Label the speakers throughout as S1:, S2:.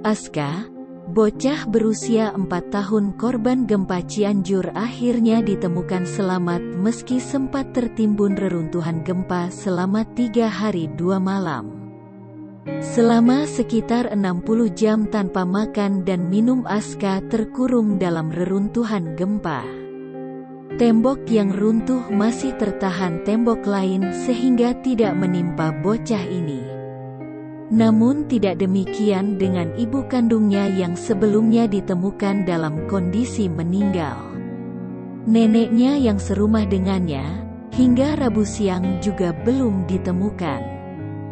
S1: Aska, bocah berusia 4 tahun korban gempa Cianjur akhirnya ditemukan selamat meski sempat tertimbun reruntuhan gempa selama 3 hari 2 malam. Selama sekitar 60 jam tanpa makan dan minum, Aska terkurung dalam reruntuhan gempa. Tembok yang runtuh masih tertahan tembok lain sehingga tidak menimpa bocah ini. Namun tidak demikian dengan ibu kandungnya yang sebelumnya ditemukan dalam kondisi meninggal. Neneknya yang serumah dengannya, hingga Rabu siang juga belum ditemukan.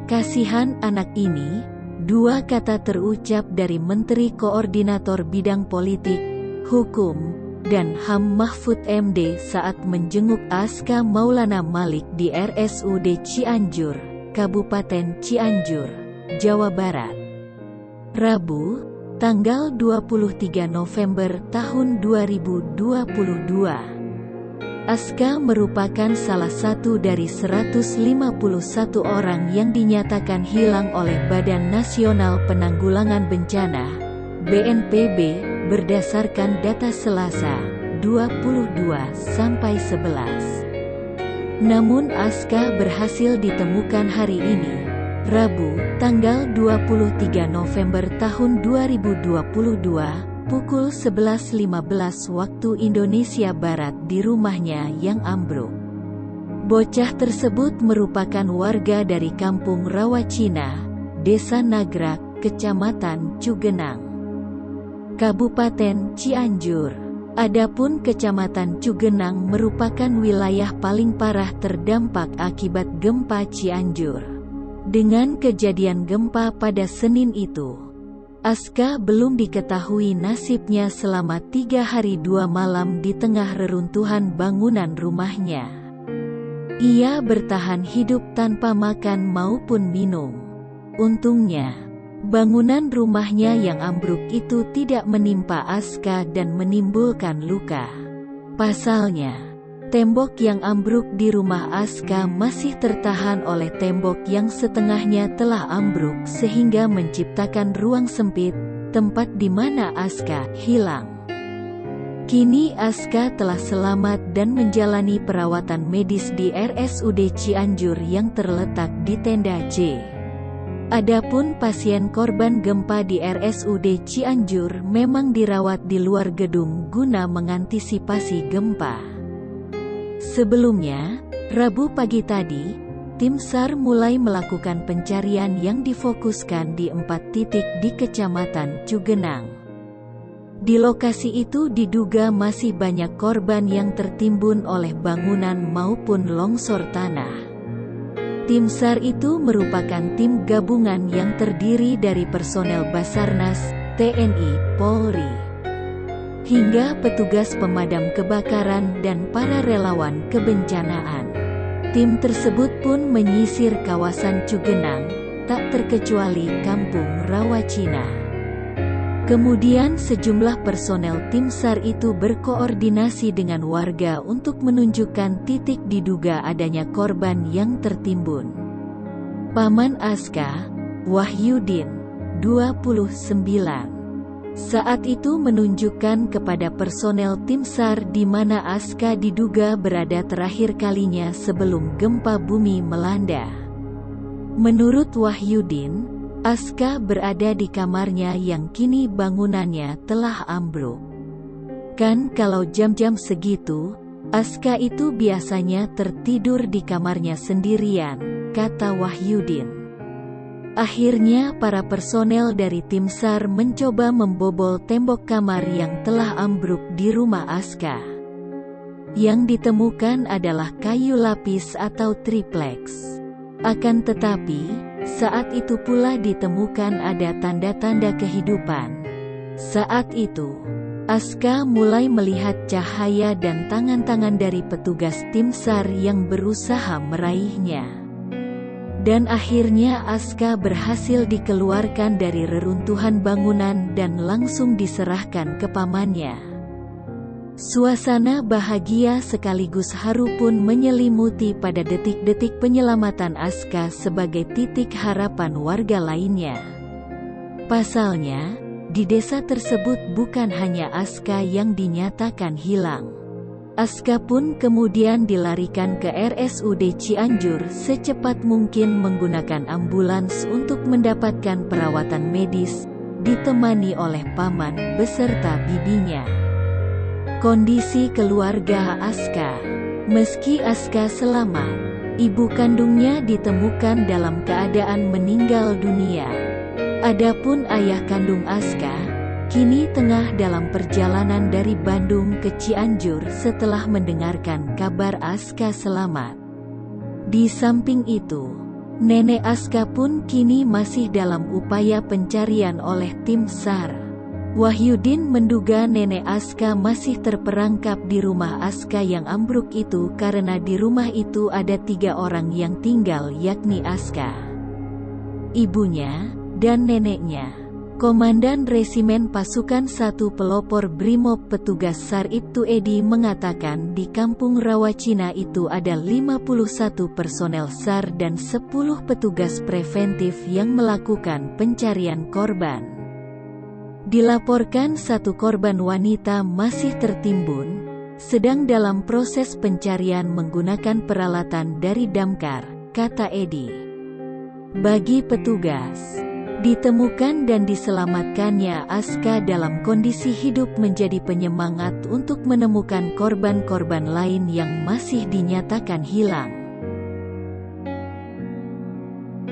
S1: Kasihan anak ini, 2 kata terucap dari Menteri Koordinator Bidang Politik, Hukum, dan HAM Mahfud MD saat menjenguk Aska Maulana Malik di RSUD Cianjur, Kabupaten Cianjur, Jawa Barat. Rabu, tanggal 23 November tahun 2022. Aska merupakan salah satu dari 151 orang yang dinyatakan hilang oleh Badan Nasional Penanggulangan Bencana, BNPB, berdasarkan data Selasa, 22/11. Namun Aska berhasil ditemukan hari ini, Rabu, tanggal 23 November tahun 2022, pukul 11.15 waktu Indonesia Barat di rumahnya yang ambruk. Bocah tersebut merupakan warga dari Kampung Rawacina, Desa Nagrak, Kecamatan Cugenang, Kabupaten Cianjur. Adapun Kecamatan Cugenang merupakan wilayah paling parah terdampak akibat gempa Cianjur. Dengan kejadian gempa pada Senin itu, Aska belum diketahui nasibnya selama 3 hari 2 malam di tengah reruntuhan bangunan rumahnya. Ia bertahan hidup tanpa makan maupun minum. Untungnya, bangunan rumahnya yang ambruk itu tidak menimpa Aska dan menimbulkan luka. Pasalnya, tembok yang ambruk di rumah Aska masih tertahan oleh tembok yang setengahnya telah ambruk sehingga menciptakan ruang sempit, tempat di mana Aska hilang. Kini Aska telah selamat dan menjalani perawatan medis di RSUD Cianjur yang terletak di Tenda C. Adapun pasien korban gempa di RSUD Cianjur memang dirawat di luar gedung guna mengantisipasi gempa. Sebelumnya, Rabu pagi tadi, tim SAR mulai melakukan pencarian yang difokuskan di 4 titik di Kecamatan Cugenang. Di lokasi itu diduga masih banyak korban yang tertimbun oleh bangunan maupun longsor tanah. Tim SAR itu merupakan tim gabungan yang terdiri dari personel Basarnas, TNI, Polri, hingga petugas pemadam kebakaran dan para relawan kebencanaan. Tim tersebut pun menyisir kawasan Cugenang, tak terkecuali Kampung Rawacina. Kemudian sejumlah personel tim SAR itu berkoordinasi dengan warga untuk menunjukkan titik diduga adanya korban yang tertimbun. Paman Aska, Wahyudin, 29, saat itu menunjukkan kepada personel tim SAR di mana Aska diduga berada terakhir kalinya sebelum gempa bumi melanda. Menurut Wahyudin, Aska berada di kamarnya yang kini bangunannya telah ambruk. Kan kalau jam-jam segitu, Aska itu biasanya tertidur di kamarnya sendirian, kata Wahyudin. Akhirnya para personel dari tim SAR mencoba membobol tembok kamar yang telah ambruk di rumah Aska. Yang ditemukan adalah kayu lapis atau triplex. Akan tetapi, saat itu pula ditemukan ada tanda-tanda kehidupan. Saat itu, Aska mulai melihat cahaya dan tangan-tangan dari petugas tim SAR yang berusaha meraihnya. Dan akhirnya Aska berhasil dikeluarkan dari reruntuhan bangunan dan langsung diserahkan ke pamannya. Suasana bahagia sekaligus haru pun menyelimuti pada detik-detik penyelamatan Aska sebagai titik harapan warga lainnya. Pasalnya, di desa tersebut bukan hanya Aska yang dinyatakan hilang. Aska pun kemudian dilarikan ke RSUD Cianjur secepat mungkin menggunakan ambulans untuk mendapatkan perawatan medis, ditemani oleh paman beserta bibinya. Kondisi keluarga Aska. Meski Aska selamat, ibu kandungnya ditemukan dalam keadaan meninggal dunia. Adapun ayah kandung Aska, kini tengah dalam perjalanan dari Bandung ke Cianjur setelah mendengarkan kabar Aska selamat. Di samping itu, nenek Aska pun kini masih dalam upaya pencarian oleh tim SAR. Wahyudin menduga nenek Aska masih terperangkap di rumah Aska yang ambruk itu karena di rumah itu ada 3 orang yang tinggal, yakni Aska, ibunya, dan neneknya. Komandan Resimen Pasukan 1 Pelopor Brimob petugas SAR Ibtu Edi mengatakan di Kampung Rawacina itu ada 51 personel SAR dan 10 petugas preventif yang melakukan pencarian korban. Dilaporkan 1 korban wanita masih tertimbun, sedang dalam proses pencarian menggunakan peralatan dari damkar, kata Edi. Bagi petugas, ditemukan dan diselamatkannya Aska dalam kondisi hidup menjadi penyemangat untuk menemukan korban-korban lain yang masih dinyatakan hilang.